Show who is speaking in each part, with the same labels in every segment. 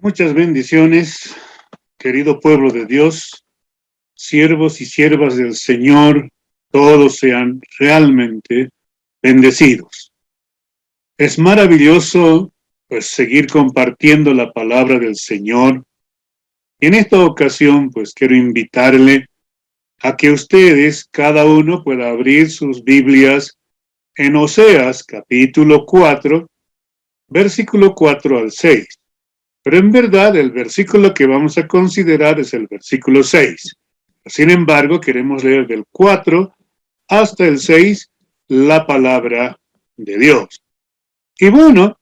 Speaker 1: Muchas bendiciones, querido pueblo de Dios, siervos y siervas del Señor, todos sean realmente bendecidos. Es maravilloso, pues, seguir compartiendo la palabra del Señor. En esta ocasión, pues, quiero invitarle a que ustedes, cada uno, pueda abrir sus Biblias en Oseas, capítulo 4, versículo 4 al 6. Pero en verdad el versículo que vamos a considerar es el versículo 6. Sin embargo, queremos leer del 4 hasta el 6 la palabra de Dios. Y bueno,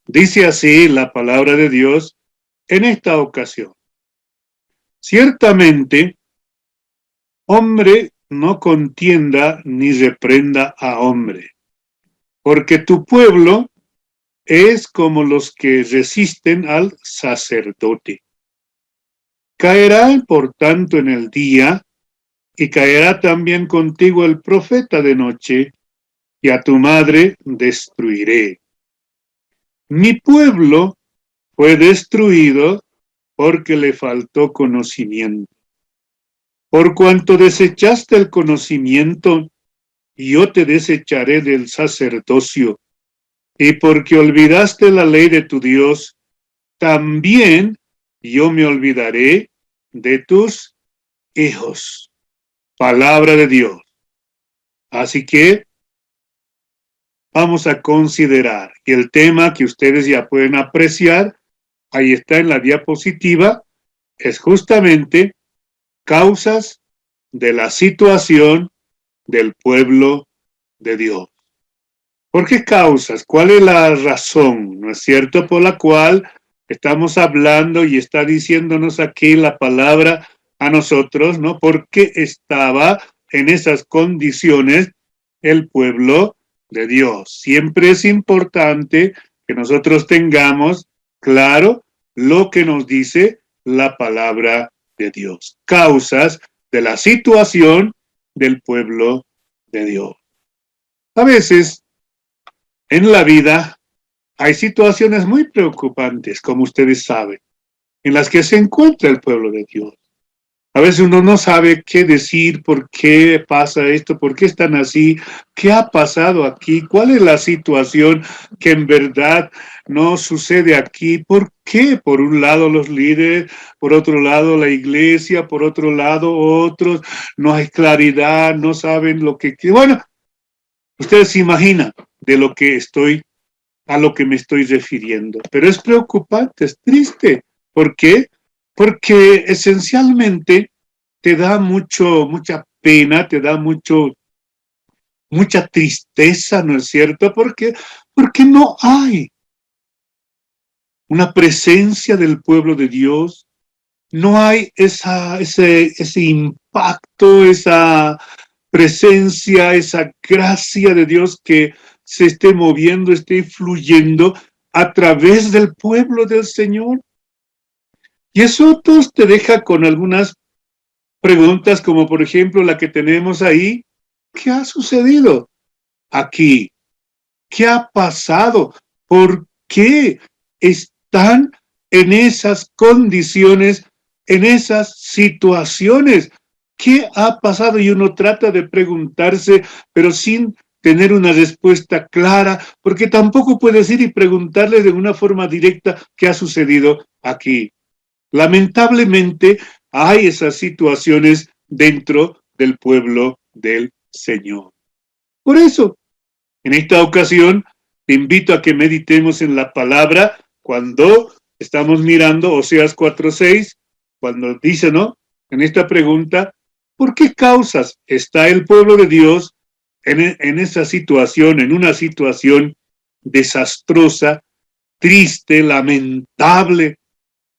Speaker 1: dice así la palabra de Dios en esta ocasión. Ciertamente, hombre no contienda ni reprenda a hombre, porque tu pueblo es como los que resisten al sacerdote. Caerá, por tanto, en el día, y caerá también contigo el profeta de noche, y a tu madre destruiré. Mi pueblo fue destruido porque le faltó conocimiento. Por cuanto desechaste el conocimiento, yo te desecharé del sacerdocio, y porque olvidaste la ley de tu Dios, también yo me olvidaré de tus hijos. Palabra de Dios. Así que vamos a considerar que el tema que ustedes ya pueden apreciar, ahí está en la diapositiva, es justamente causas de la situación del pueblo de Dios. ¿Por qué causas? ¿Cuál es la razón, no es cierto, por la cual estamos hablando y está diciéndonos aquí la palabra a nosotros, ¿no? ¿Por qué estaba en esas condiciones el pueblo de Dios? Siempre es importante que nosotros tengamos claro lo que nos dice la palabra de Dios. Causas de la situación del pueblo de Dios. A veces en la vida hay situaciones muy preocupantes, como ustedes saben, en las que se encuentra el pueblo de Dios. A veces uno no sabe qué decir, por qué pasa esto, por qué están así, qué ha pasado aquí, cuál es la situación que en verdad no sucede aquí, por qué por un lado los líderes, por otro lado la iglesia, por otro lado otros, no hay claridad, no saben lo que... Bueno, ustedes se imaginan de lo que a lo que me estoy refiriendo, pero es preocupante, es triste. ¿Por qué? Porque esencialmente te da mucha pena, te da mucha tristeza, ¿no es cierto? Porque no hay una presencia del pueblo de Dios, no hay ese impacto, esa presencia, esa gracia de Dios que se esté moviendo, esté fluyendo a través del pueblo del Señor. Y eso te deja con algunas preguntas, como por ejemplo la que tenemos ahí. ¿Qué ha sucedido aquí? ¿Qué ha pasado? ¿Por qué están en esas condiciones, en esas situaciones? ¿Qué ha pasado? Y uno trata de preguntarse, pero sin tener una respuesta clara, porque tampoco puedes ir y preguntarle de una forma directa qué ha sucedido aquí. Lamentablemente, hay esas situaciones dentro del pueblo del Señor. Por eso, en esta ocasión, te invito a que meditemos en la palabra cuando estamos mirando Oseas 4:6, cuando dice, ¿no? En esta pregunta, ¿por qué causas está el pueblo de Dios en esa situación, en una situación desastrosa, triste, lamentable,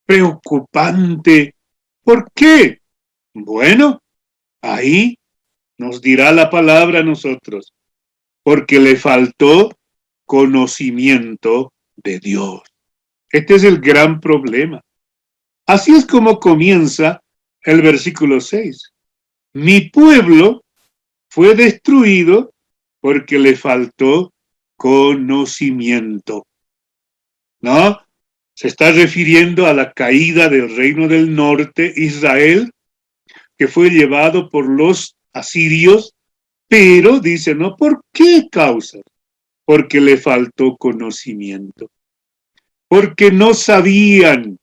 Speaker 1: preocupante? ¿Por qué? Bueno, ahí nos dirá la palabra a nosotros, porque le faltó conocimiento de Dios. Este es el gran problema. Así es como comienza el versículo 6. Mi pueblo fue destruido porque le faltó conocimiento. ¿No? Se está refiriendo a la caída del reino del norte, Israel, que fue llevado por los asirios, pero dice, ¿no? ¿Por qué causa? Porque le faltó conocimiento, porque no sabían,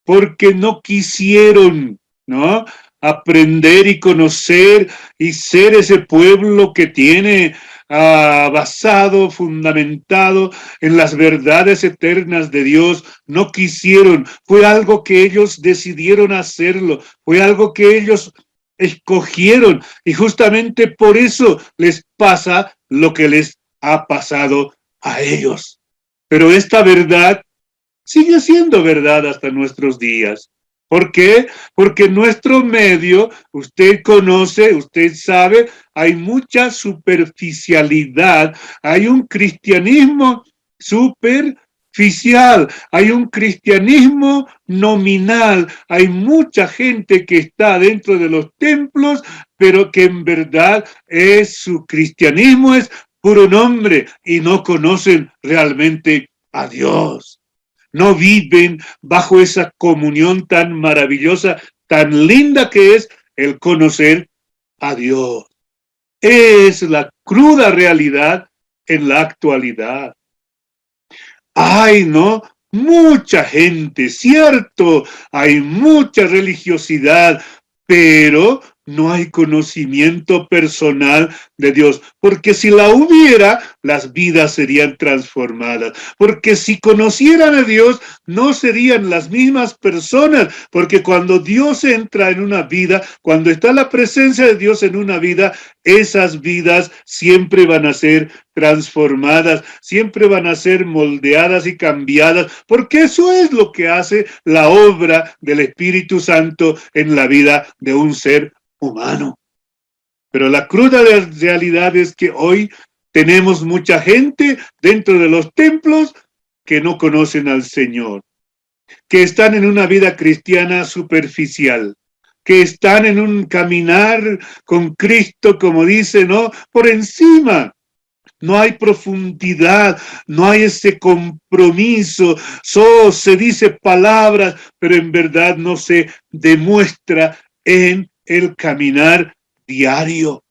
Speaker 1: porque no quisieron, ¿no? Aprender y conocer y ser ese pueblo que tiene basado, fundamentado en las verdades eternas de Dios. No quisieron, fue algo que ellos decidieron hacerlo, fue algo que ellos escogieron y justamente por eso les pasa lo que les ha pasado a ellos. Pero esta verdad sigue siendo verdad hasta nuestros días. ¿Por qué? Porque en nuestro medio, usted conoce, usted sabe, hay mucha superficialidad, hay un cristianismo superficial, hay un cristianismo nominal, hay mucha gente que está dentro de los templos, pero que en verdad su cristianismo es puro nombre y no conocen realmente a Dios. No viven bajo esa comunión tan maravillosa, tan linda que es el conocer a Dios. Es la cruda realidad en la actualidad. Hay, ¿no? Mucha gente, cierto, hay mucha religiosidad, pero no hay conocimiento personal de Dios, porque si la hubiera, las vidas serían transformadas, porque si conocieran a Dios, no serían las mismas personas, porque cuando Dios entra en una vida, cuando está la presencia de Dios en una vida, esas vidas siempre van a ser transformadas, siempre van a ser moldeadas y cambiadas, porque eso es lo que hace la obra del Espíritu Santo en la vida de un ser humano. Pero la cruda realidad es que hoy tenemos mucha gente dentro de los templos que no conocen al Señor, que están en una vida cristiana superficial, que están en un caminar con Cristo, como dice, ¿no? Por encima. No hay profundidad, no hay ese compromiso, solo se dice palabras, pero en verdad no se demuestra en el caminar diario.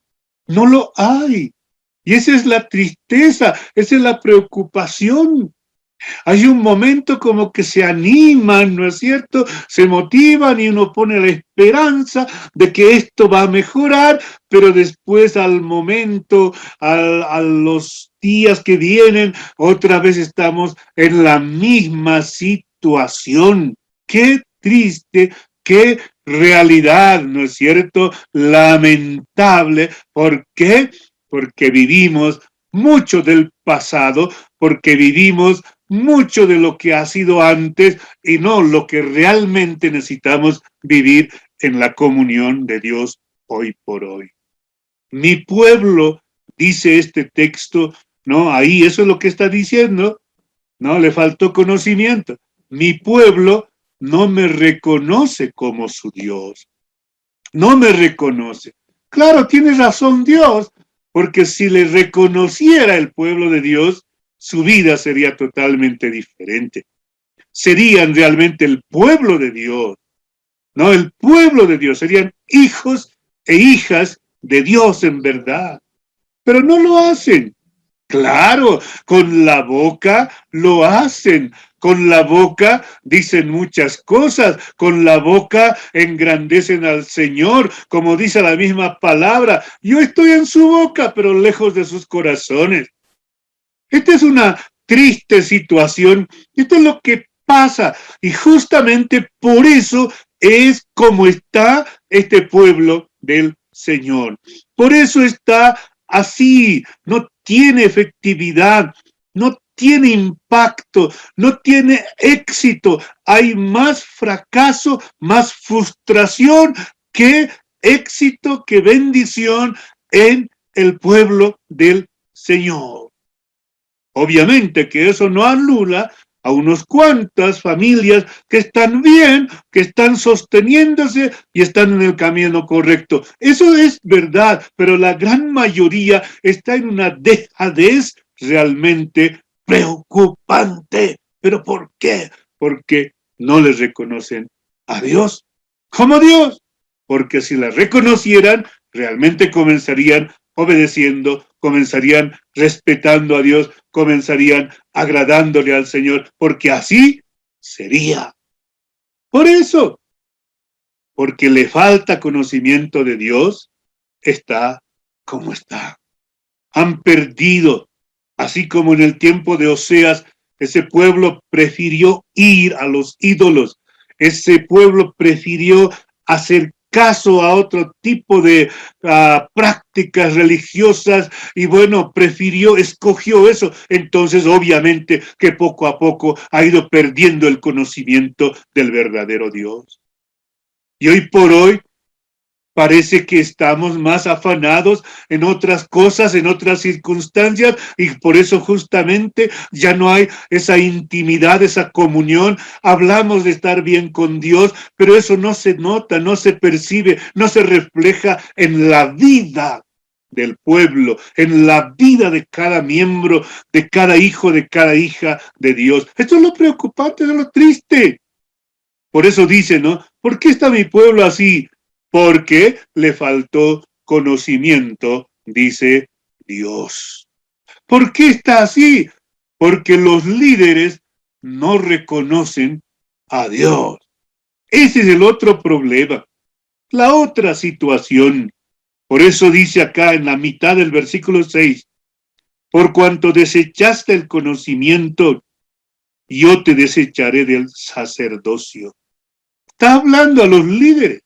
Speaker 1: No lo hay. Y esa es la tristeza, esa es la preocupación. Hay un momento como que se animan, ¿no es cierto? Se motivan y uno pone la esperanza de que esto va a mejorar, pero después al momento, a los días que vienen, otra vez estamos en la misma situación. Qué triste, qué realidad, ¿no es cierto? Lamentable. ¿Por qué? Porque vivimos mucho del pasado, porque vivimos mucho de lo que ha sido antes y no lo que realmente necesitamos vivir en la comunión de Dios hoy por hoy. Mi pueblo, dice este texto, ¿no? Ahí eso es lo que está diciendo, ¿no? Le faltó conocimiento. Mi pueblo no me reconoce como su Dios. No me reconoce. Claro, tiene razón Dios, porque si le reconociera el pueblo de Dios, su vida sería totalmente diferente. Serían realmente el pueblo de Dios, ¿no? El pueblo de Dios, serían hijos e hijas de Dios en verdad. Pero no lo hacen. Claro, con la boca lo hacen, con la boca dicen muchas cosas, con la boca engrandecen al Señor, como dice la misma palabra. Yo estoy en su boca, pero lejos de sus corazones. Esta es una triste situación, esto es lo que pasa, y justamente por eso es como está este pueblo del Señor. Por eso está así, no tiene efectividad, no tiene impacto, no tiene éxito. Hay más fracaso, más frustración que éxito, que bendición en el pueblo del Señor. Obviamente que eso no anula a unas cuantas familias que están bien, que están sosteniéndose y están en el camino correcto. Eso es verdad, pero la gran mayoría está en una dejadez realmente preocupante. ¿Pero por qué? porque no les reconocen a Dios como Dios. Porque si la reconocieran, realmente comenzarían obedeciendo, comenzarían respetando a Dios, comenzarían agradándole al Señor, porque así sería. Por eso, porque le falta conocimiento de Dios, está como está. Han perdido, así como en el tiempo de Oseas, ese pueblo prefirió ir a los ídolos, ese pueblo prefirió hacer caso a otro tipo de prácticas religiosas y bueno, escogió eso. Entonces, obviamente que poco a poco ha ido perdiendo el conocimiento del verdadero Dios. Y hoy por hoy, parece que estamos más afanados en otras cosas, en otras circunstancias, y por eso justamente ya no hay esa intimidad, esa comunión. Hablamos de estar bien con Dios, pero eso no se nota, no se percibe, no se refleja en la vida del pueblo, en la vida de cada miembro, de cada hijo, de cada hija de Dios. Esto es lo preocupante, es lo triste. Por eso dice, ¿no? ¿Por qué está mi pueblo así? Porque le faltó conocimiento, dice Dios. ¿Por qué está así? Porque los líderes no reconocen a Dios. Ese es el otro problema, la otra situación. Por eso dice acá en la mitad del versículo 6, por cuanto desechaste el conocimiento, yo te desecharé del sacerdocio. Está hablando a los líderes,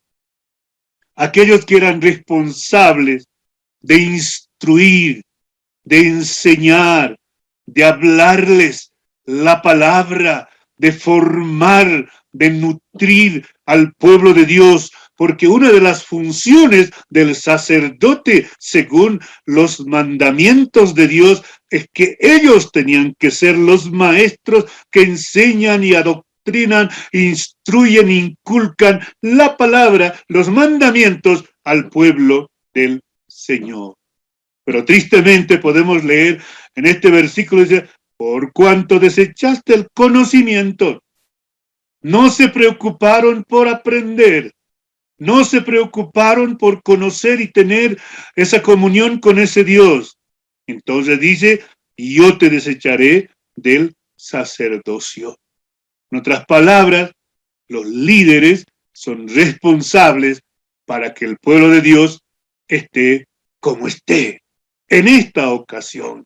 Speaker 1: aquellos que eran responsables de instruir, de enseñar, de hablarles la palabra, de formar, de nutrir al pueblo de Dios, porque una de las funciones del sacerdote, según los mandamientos de Dios, es que ellos tenían que ser los maestros que enseñan y adoctrinan, instruyen, inculcan la palabra, los mandamientos al pueblo del Señor. Pero tristemente podemos leer en este versículo, dice, por cuanto desechaste el conocimiento, no se preocuparon por aprender, no se preocuparon por conocer y tener esa comunión con ese Dios. Entonces dice, yo te desecharé del sacerdocio. En otras palabras, los líderes son responsables para que el pueblo de Dios esté como esté. En esta ocasión,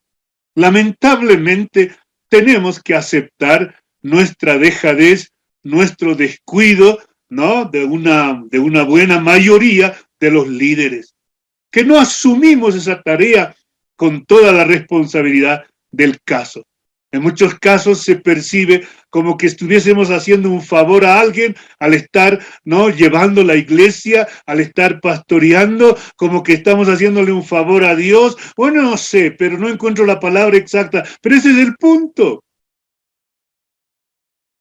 Speaker 1: lamentablemente, tenemos que aceptar nuestra dejadez, nuestro descuido, ¿no? De una buena mayoría de los líderes, que no asumimos esa tarea con toda la responsabilidad del caso. En muchos casos se percibe como que estuviésemos haciendo un favor a alguien al estar, ¿no?, llevando la iglesia, al estar pastoreando, como que estamos haciéndole un favor a Dios. Bueno, no sé, pero no encuentro la palabra exacta, pero ese es el punto.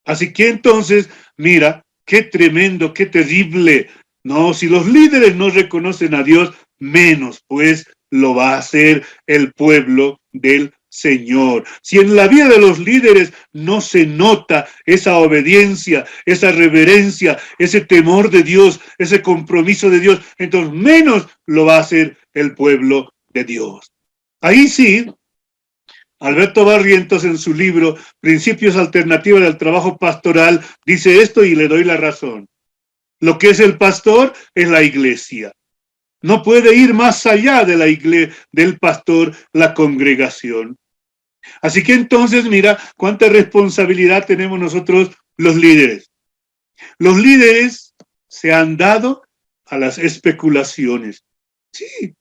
Speaker 1: Así que entonces, mira, qué tremendo, qué terrible. No, si los líderes no reconocen a Dios, menos pues lo va a hacer el pueblo del Señor. Si en la vida de los líderes no se nota esa obediencia, esa reverencia, ese temor de Dios, ese compromiso de Dios, entonces menos lo va a hacer el pueblo de Dios. Ahí sí, Alberto Barrientos en su libro Principios Alternativos del Trabajo Pastoral dice esto y le doy la razón. Lo que es el pastor es la iglesia. No puede ir más allá de la iglesia, del pastor, la congregación. Así que entonces, mira, cuánta responsabilidad tenemos nosotros los líderes. Los líderes se han dado a las especulaciones. Sí,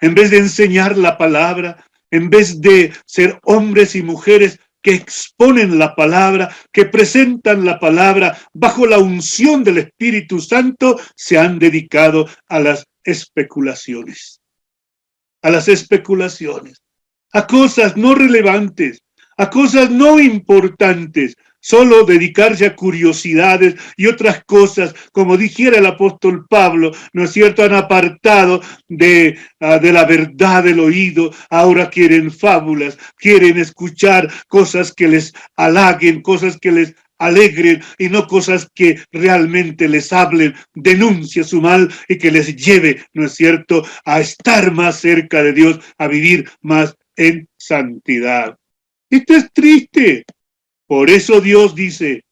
Speaker 1: en vez de enseñar la palabra, en vez de ser hombres y mujeres que exponen la palabra, que presentan la palabra bajo la unción del Espíritu Santo, se han dedicado a las especulaciones. A las especulaciones. A cosas no relevantes, a cosas no importantes, solo dedicarse a curiosidades y otras cosas, como dijera el apóstol Pablo, ¿no es cierto? Han apartado de la verdad del oído, ahora quieren fábulas, quieren escuchar cosas que les halaguen, cosas que les alegren y no cosas que realmente les hablen, denuncie su mal y que les lleve, ¿no es cierto?, a estar más cerca de Dios, a vivir más en santidad. Esto es triste. Por eso Dios dice,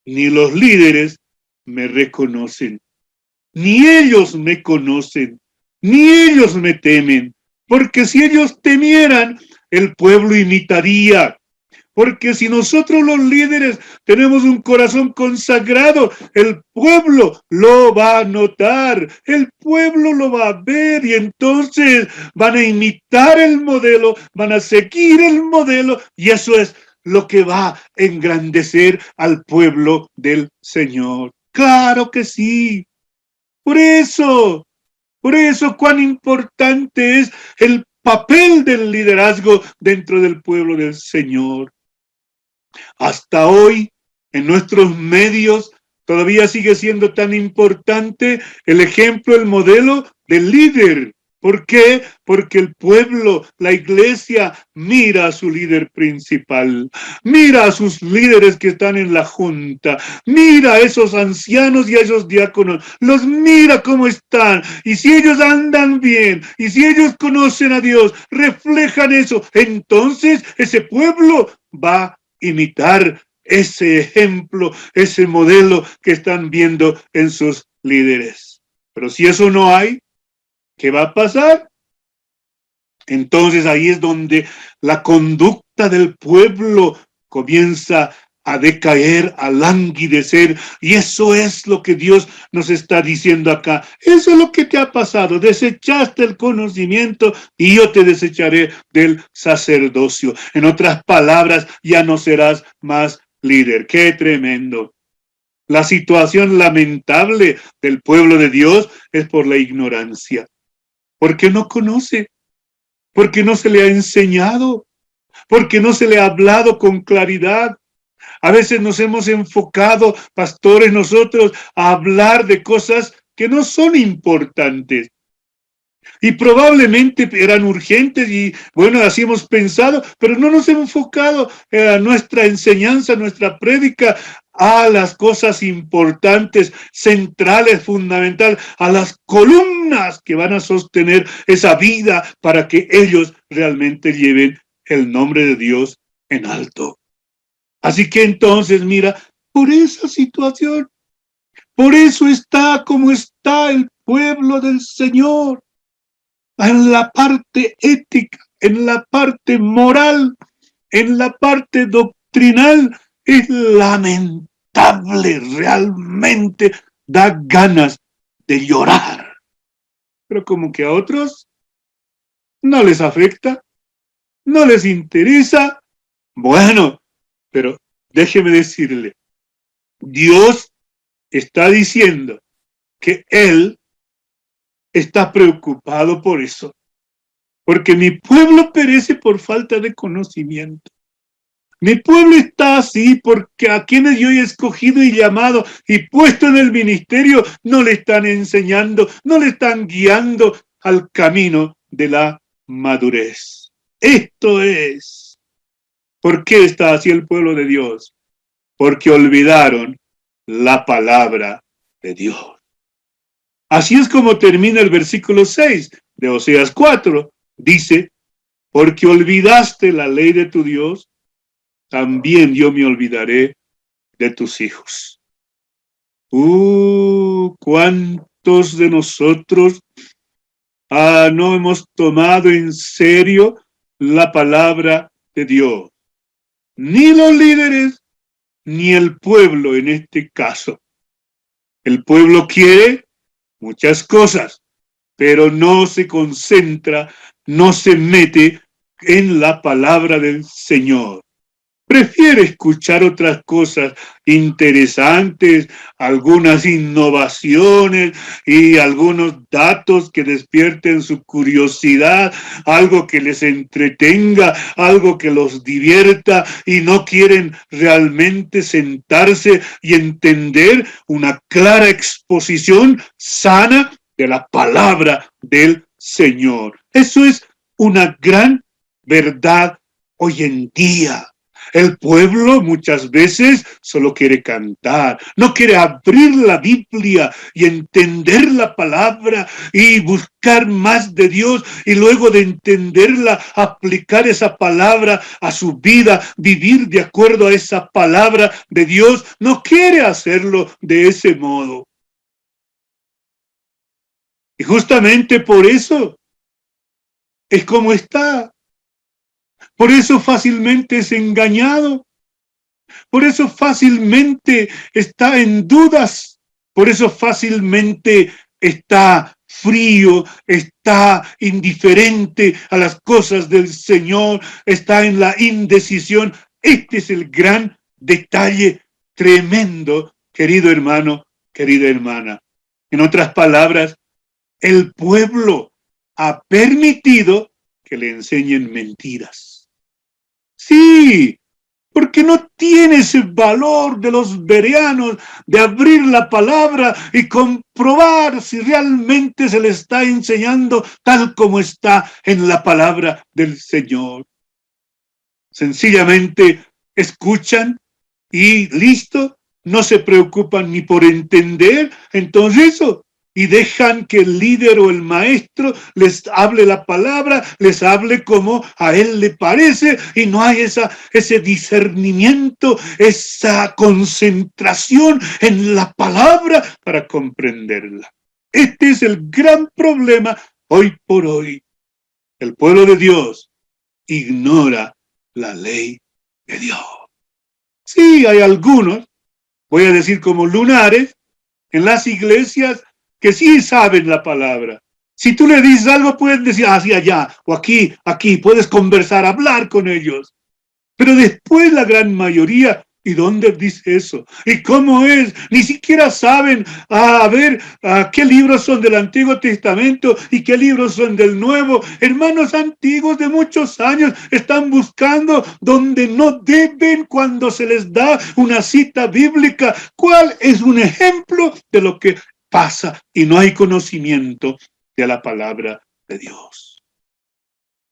Speaker 1: ni los líderes me reconocen, ni ellos me conocen, ni ellos me temen, porque si ellos temieran, el pueblo imitaría. Porque si nosotros los líderes tenemos un corazón consagrado, el pueblo lo va a notar, el pueblo lo va a ver y entonces van a imitar el modelo, van a seguir el modelo y eso es lo que va a engrandecer al pueblo del Señor. Claro que sí. Por eso cuán importante es el papel del liderazgo dentro del pueblo del Señor. Hasta hoy, en nuestros medios, todavía sigue siendo tan importante el ejemplo, el modelo del líder. ¿Por qué? Porque el pueblo, la iglesia, mira a su líder principal, mira a sus líderes que están en la junta, mira a esos ancianos y a esos diáconos, los mira cómo están, y si ellos andan bien, y si ellos conocen a Dios, reflejan eso, entonces ese pueblo va a imitar ese ejemplo, ese modelo que están viendo en sus líderes. Pero si eso no hay, ¿qué va a pasar? Entonces ahí es donde la conducta del pueblo comienza a decaer, a languidecer, y eso es lo que Dios nos está diciendo acá. Eso es lo que te ha pasado, desechaste el conocimiento y yo te desecharé del sacerdocio. En otras palabras, ya no serás más líder. ¡Qué tremendo! La situación lamentable del pueblo de Dios es por la ignorancia, porque no conoce, porque no se le ha enseñado, porque no se le ha hablado con claridad. A veces nos hemos enfocado, pastores, nosotros, a hablar de cosas que no son importantes. Y probablemente eran urgentes y, bueno, así hemos pensado, pero no nos hemos enfocado a nuestra enseñanza, nuestra prédica, a las cosas importantes, centrales, fundamentales, a las columnas que van a sostener esa vida para que ellos realmente lleven el nombre de Dios en alto. Así que entonces, mira, por esa situación, por eso está como está el pueblo del Señor, en la parte ética, en la parte moral, en la parte doctrinal, es lamentable, realmente da ganas de llorar. Pero como que a otros no les afecta, no les interesa. Bueno, pero déjeme decirle, Dios está diciendo que Él está preocupado por eso, porque mi pueblo perece por falta de conocimiento. Mi pueblo está así porque a quienes yo he escogido y llamado y puesto en el ministerio no le están enseñando, no le están guiando al camino de la madurez. Esto es. ¿Por qué está así el pueblo de Dios? Porque olvidaron la palabra de Dios. Así es como termina el versículo 6 de Oseas 4. Dice, porque olvidaste la ley de tu Dios, también yo me olvidaré de tus hijos. ¿Cuántos de nosotros no hemos tomado en serio la palabra de Dios? Ni los líderes, ni el pueblo en este caso. El pueblo quiere muchas cosas, pero no se concentra, no se mete en la palabra del Señor. Prefiere escuchar otras cosas interesantes, algunas innovaciones y algunos datos que despierten su curiosidad, algo que les entretenga, algo que los divierta y no quieren realmente sentarse y entender una clara exposición sana de la palabra del Señor. Eso es una gran verdad hoy en día. El pueblo muchas veces solo quiere cantar, no quiere abrir la Biblia y entender la palabra y buscar más de Dios y luego de entenderla, aplicar esa palabra a su vida, vivir de acuerdo a esa palabra de Dios. No quiere hacerlo de ese modo. Y justamente por eso es como está. Por eso fácilmente es engañado. Por eso fácilmente está en dudas. Por eso fácilmente está frío, está indiferente a las cosas del Señor, está en la indecisión. Este es el gran detalle tremendo, querido hermano, querida hermana. En otras palabras, el pueblo ha permitido que le enseñen mentiras. Sí, porque no tiene ese valor de los bereanos de abrir la palabra y comprobar si realmente se le está enseñando tal como está en la palabra del Señor. Sencillamente escuchan y listo, no se preocupan ni por entender, entonces eso, y dejan que el líder o el maestro les hable la palabra, les hable como a él le parece, y no hay ese discernimiento, esa concentración en la palabra para comprenderla. Este es el gran problema hoy por hoy. El pueblo de Dios ignora la ley de Dios. Sí, hay algunos, voy a decir como lunares, en las iglesias que sí saben la palabra. Si tú le dices algo, pueden decir hacia allá o aquí, puedes conversar, hablar con ellos. Pero después la gran mayoría, ¿y dónde dice eso? ¿Y cómo es? Ni siquiera saben a ver qué libros son del Antiguo Testamento y qué libros son del Nuevo. Hermanos antiguos de muchos años están buscando donde no deben cuando se les da una cita bíblica. ¿Cuál es un ejemplo de lo que pasa? Y no hay conocimiento de la palabra de Dios.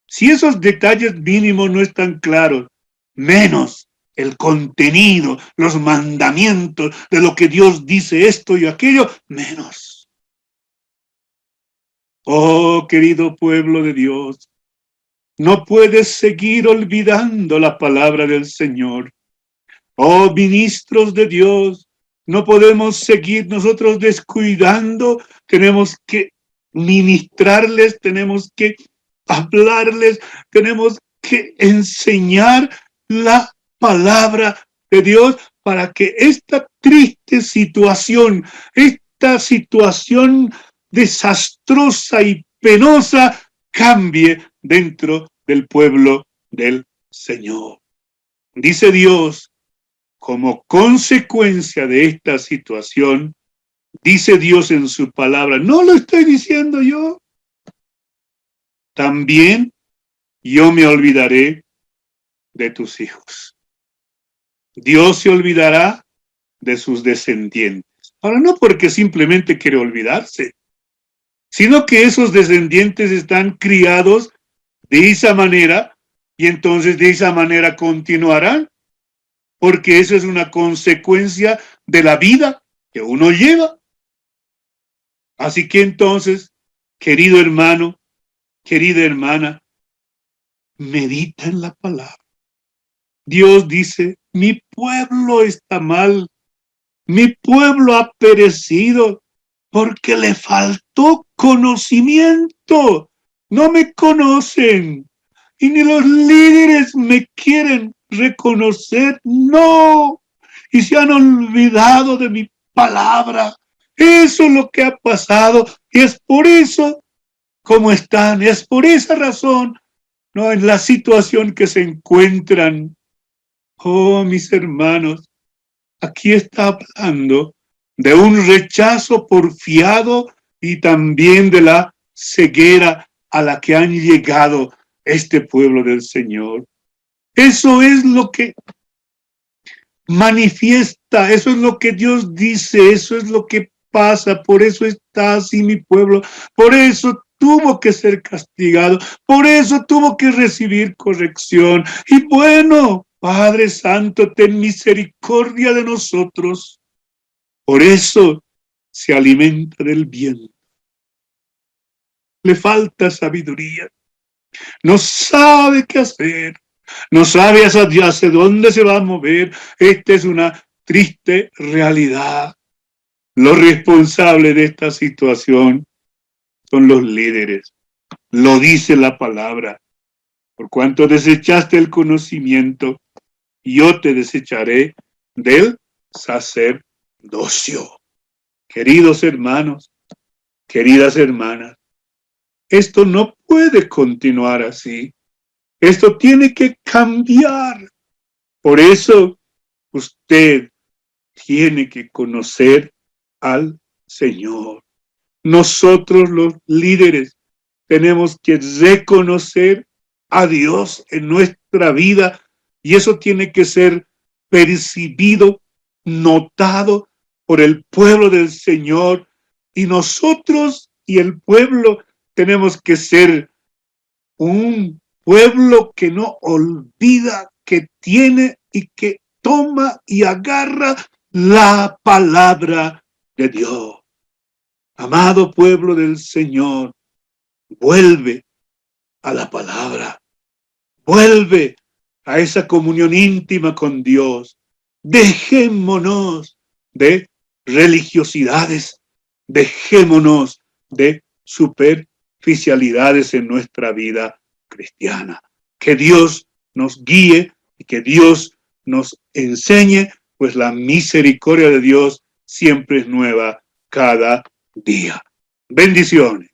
Speaker 1: Si esos detalles mínimos no están claros, menos el contenido, los mandamientos de lo que Dios dice esto y aquello, menos. Oh, querido pueblo de Dios, no puedes seguir olvidando la palabra del Señor. Oh, ministros de Dios, no podemos seguir nosotros descuidando, tenemos que ministrarles, tenemos que hablarles, tenemos que enseñar la palabra de Dios para que esta triste situación, esta situación desastrosa y penosa cambie dentro del pueblo del Señor. Dice Dios, como consecuencia de esta situación, dice Dios en su palabra, no lo estoy diciendo yo, también yo me olvidaré de tus hijos. Dios se olvidará de sus descendientes. Ahora, no porque simplemente quiere olvidarse, sino que esos descendientes están criados de esa manera y entonces de esa manera continuarán, porque eso es una consecuencia de la vida que uno lleva. Así que entonces, querido hermano, querida hermana, medita en la palabra. Dios dice, mi pueblo está mal, mi pueblo ha perecido porque le faltó conocimiento. No me conocen y ni los líderes me quieren reconocer. No, y se han olvidado de mi palabra. Eso es lo que ha pasado y es por eso como están, es por esa razón, no en la situación que se encuentran. Oh, mis hermanos, aquí está hablando de un rechazo porfiado y también de la ceguera a la que han llegado este pueblo del Señor. Eso es lo que manifiesta, eso es lo que Dios dice, eso es lo que pasa, por eso está así mi pueblo, por eso tuvo que ser castigado, por eso tuvo que recibir corrección. Y bueno, Padre Santo, ten misericordia de nosotros. Por eso se alimenta del viento. Le falta sabiduría. No sabe qué hacer. No sabe hacia dónde se va a mover. Esta es una triste realidad. Los responsables de esta situación son los líderes. Lo dice la palabra. Por cuanto desechaste el conocimiento, yo te desecharé del sacerdocio. Queridos hermanos, queridas hermanas, esto no puede continuar así. Esto tiene que cambiar. Por eso usted tiene que conocer al Señor. Nosotros los líderes tenemos que reconocer a Dios en nuestra vida y eso tiene que ser percibido, notado por el pueblo del Señor, y nosotros y el pueblo tenemos que ser un pueblo que no olvida, que tiene y que toma y agarra la palabra de Dios. Amado pueblo del Señor, vuelve a la palabra, vuelve a esa comunión íntima con Dios. Dejémonos de religiosidades, dejémonos de superficialidades en nuestra vida cristiana. Que Dios nos guíe y que Dios nos enseñe, pues la misericordia de Dios siempre es nueva cada día. Bendiciones.